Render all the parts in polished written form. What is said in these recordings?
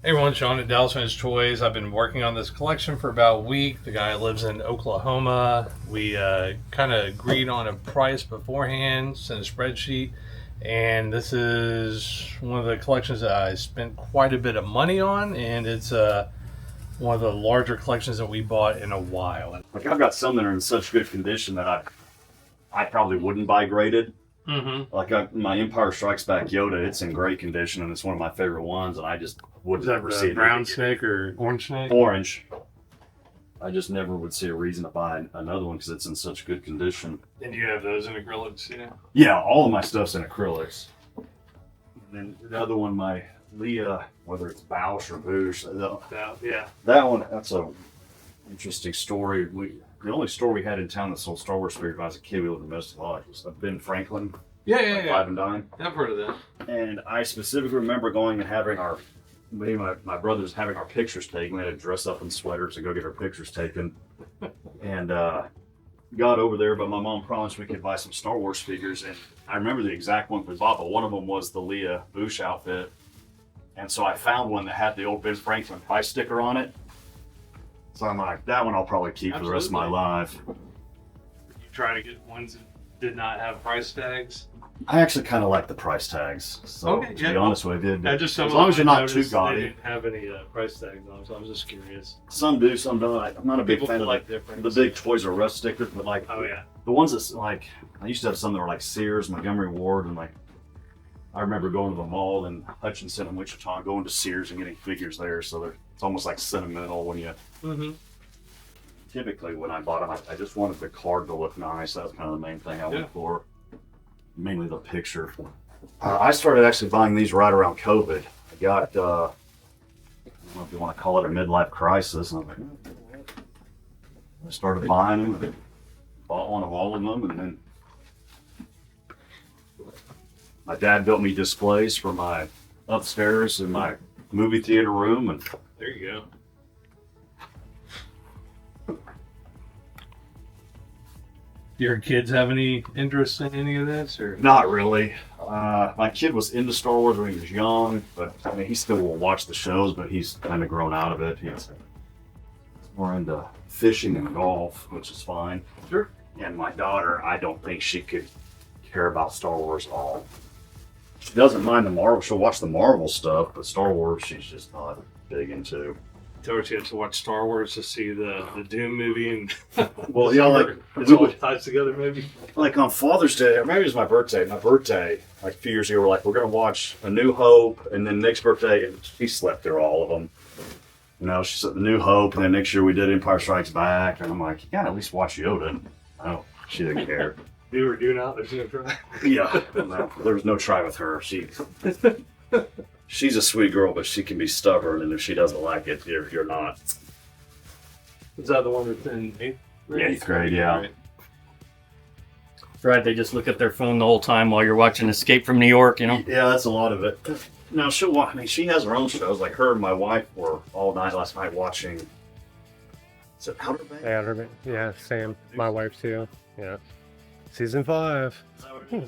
Hey everyone, Shaun at Dallas Vintage Toys. I've been working on this collection for about a week. The guy lives in Oklahoma. We kind of agreed on a price beforehand, sent a spreadsheet, and this is one of the collections that I spent quite a bit of money on, and it's one of the larger collections that we bought in a while. Like I've got some that are in such good condition that I probably wouldn't buy graded. Like my Empire Strikes Back Yoda, it's in great condition and it's one of my favorite ones, and I just wouldn't ever see it. Brown snake or orange snake? Orange. I just never would see a reason to buy another one because it's in such good condition. And you have those in acrylics, Yeah, all of my stuff's in acrylics. And then the other one, my Leah, whether it's Bausch or Boosh, that one, that's a interesting story. The only store we had in town that sold Star Wars figures when I was a kid we lived in most of life was Ben Franklin. Five and Dime. I've heard of that. And I specifically remember going and having me and my brothers having our pictures taken. We had to dress up in sweaters to go get our pictures taken. And got over there, but my mom promised we could buy some Star Wars figures. And I remember the exact one we bought, but one of them was the Leah Boosh outfit. And so I found one that had the old Ben Franklin price sticker on it. So I'm like, that one I'll probably keep for the rest of my life. You try to get ones that did not have price tags? I actually kind of like the price tags. So to be honest with you, as long as you're not too gaudy. They didn't have any price tags on them, so I was just curious. Some do, some don't. I'm not a big fan of the big Toys R Us stickers, but like the ones that's like, I used to have some that were like Sears, Montgomery Ward, and like I remember going to the mall in Hutchinson and Wichita, going to Sears and getting figures there. So it's almost like sentimental when you. Typically, when I bought them, I just wanted the card to look nice. That was kind of the main thing I went for. Mainly the picture. I started actually buying these right around COVID. I got, I don't know if you want to call it a midlife crisis. And I'm like, I started buying them, and bought one of all of them, and then my dad built me displays for my upstairs in my movie theater room, and there you go. Your kids have any interest in any of this, or not really? My kid was into Star Wars when he was young, but I mean, he still will watch the shows, but he's kind of grown out of it. He's more into fishing and golf, which is fine. Sure. And my daughter, I don't think she could care about Star Wars at all. She doesn't mind the Marvel. She'll watch the Marvel stuff, but Star Wars, she's just not big into. Tell her she has to watch Star Wars to see the Doom movie, and well, yeah, like it all ties together, maybe. Like on Father's Day, or maybe it was my birthday. My birthday, like a few years ago, we're like, we're gonna watch A New Hope, and then next birthday, and she slept through all of them. You know, she said The New Hope, and then next year we did Empire Strikes Back, and I'm like, yeah, at least watch Yoda. No, she didn't care. Do or do not. There's no try. Yeah, no, there was no try with her. She's a sweet girl, but she can be stubborn, and if she doesn't like it, you're not. Is that the one that's in 8th grade? 8th grade, yeah. Right. Right, they just look at their phone the whole time while you're watching Escape from New York, you know? Yeah, that's a lot of it. Now, she'll watch, I mean, she has her own shows. Like her and my wife were all night last night watching, is it Outer Banks? Outer Banks, yeah, Sam, my wife too, yeah. Season 5.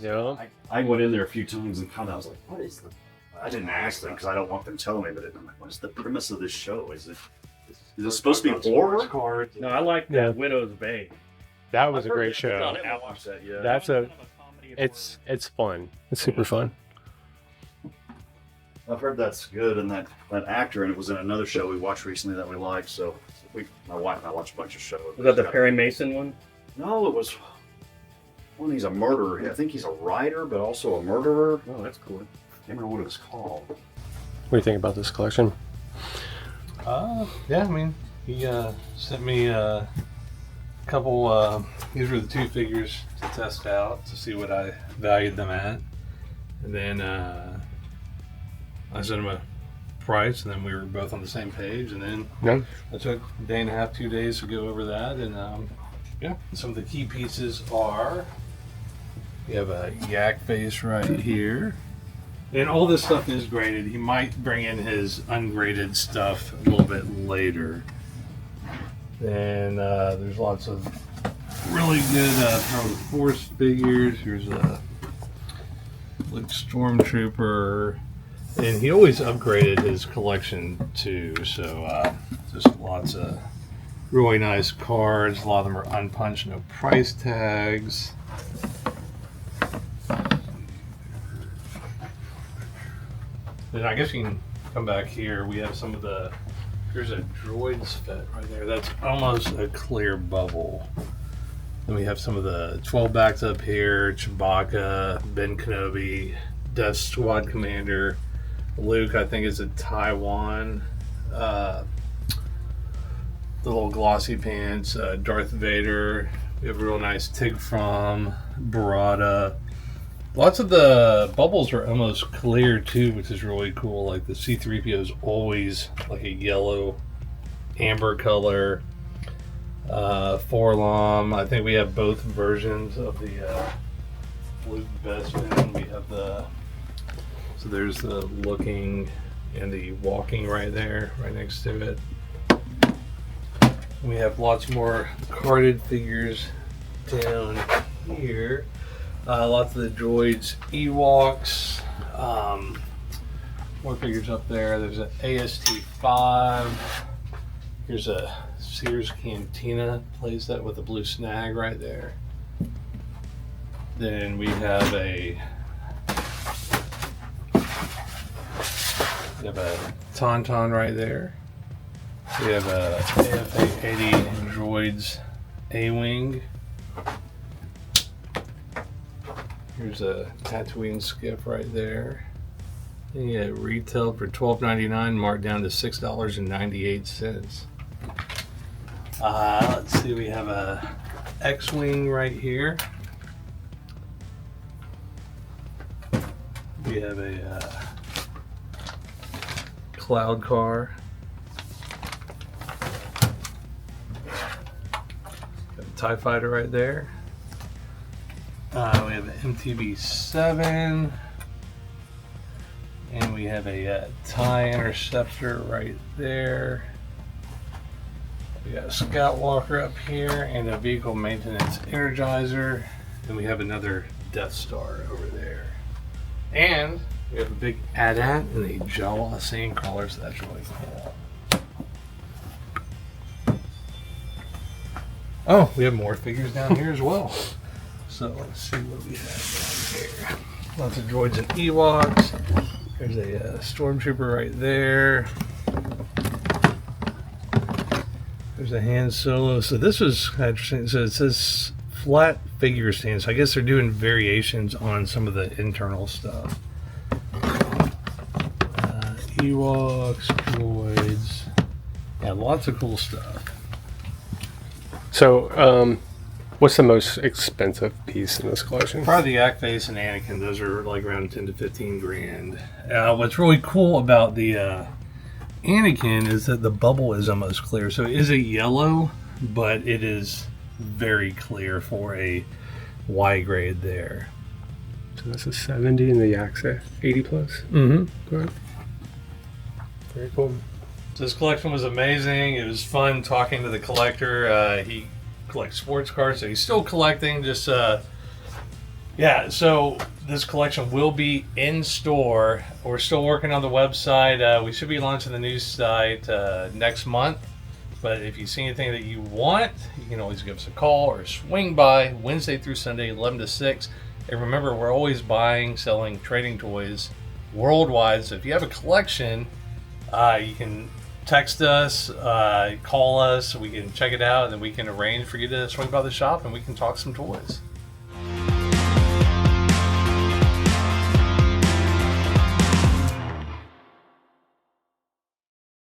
Yeah. I went in there a few times and kind of, I was like, what is the... I didn't ask them because I don't want them telling me, but I'm like, what is the premise of this show? Is it supposed to be horror? No, I like Widow's Bay. That was a great show. I haven't watched that yet. That's it's fun. It's super fun. I've heard that's good, and that actor, and it was in another show we watched recently that we liked. So my wife and I watched a bunch of shows. Was that the Perry Mason one? No, it was one. He's a murderer. I think he's a writer, but also a murderer. Oh, that's cool. I can't remember what it was called. What do you think about this collection? Yeah, I mean, he sent me a couple, these were the 2 figures to test out to see what I valued them at. And then I sent him a price, and then we were both on the same page. And then I took a day and a half, 2 days to go over that. And yeah, some of the key pieces are, you have a yak face right here. And all this stuff is graded. He might bring in his ungraded stuff a little bit later. And there's lots of really good Force figures. Here's a Stormtrooper And he always upgraded his collection too, so just lots of really nice cards. A lot of them are unpunched, no price tags. Then I guess you can come back here. We have some of the, there's a Droids fit right there. That's almost a clear bubble. Then we have some of the 12 backs up here. Chewbacca, Ben Kenobi, Death Squad Commander. Luke, I think, is a Taiwan. The little glossy pants. Darth Vader. We have a real nice Tig from Barada. Lots of the bubbles are almost clear too, which is really cool. Like the C-3PO is always like a yellow, amber color. Forlom. I think we have both versions of the Luke Bespin. We have the, so there's the looking and the walking right there, right next to it. We have lots more carded figures down here. Lots of the Droids, Ewoks. More figures up there. There's an AST-5. Here's a Sears Cantina playset with a blue snag right there. Then we have a Tauntaun right there. We have a AFA-80 Droids A-Wing. Here's a Tatooine skiff right there. And you get retailed for $12.99, marked down to $6.98. Let's see, we have a X-Wing right here. We have a Cloud Car. Got a TIE Fighter right there. We have an MTV-7. And we have a TIE Interceptor right there. We got a Scout Walker up here and a Vehicle Maintenance Energizer. And we have another Death Star over there. And we have a big AT-AT and a Jawa Sandcrawler, so that's really cool. Oh, we have more figures down here as well. So let's see what we have down here. Lots of Droids and Ewoks. There's a Stormtrooper right there. There's a Han Solo. So this was interesting. So it says flat figure stand. So I guess they're doing variations on some of the internal stuff. Ewoks, Droids. Yeah, lots of cool stuff. So, what's the most expensive piece in this collection? Probably the Act Face and Anakin. Those are like around 10 to 15 grand. What's really cool about the Anakin is that the bubble is almost clear. So it is a yellow, but it is very clear for a Y grade there. So that's a 70 and the Yak's a 80 plus? Mm-hmm. Right. Very cool. This collection was amazing. It was fun talking to the collector. He collects sports cars, so he's still collecting. Just yeah. So this collection will be in store. We're still working on the website. We should be launching the new site next month. But if you see anything that you want, you can always give us a call or swing by Wednesday through Sunday, 11 to 6. And remember, we're always buying, selling, trading toys worldwide. So if you have a collection, you can text us, call us, we can check it out, and then we can arrange for you to swing by the shop and we can talk some toys.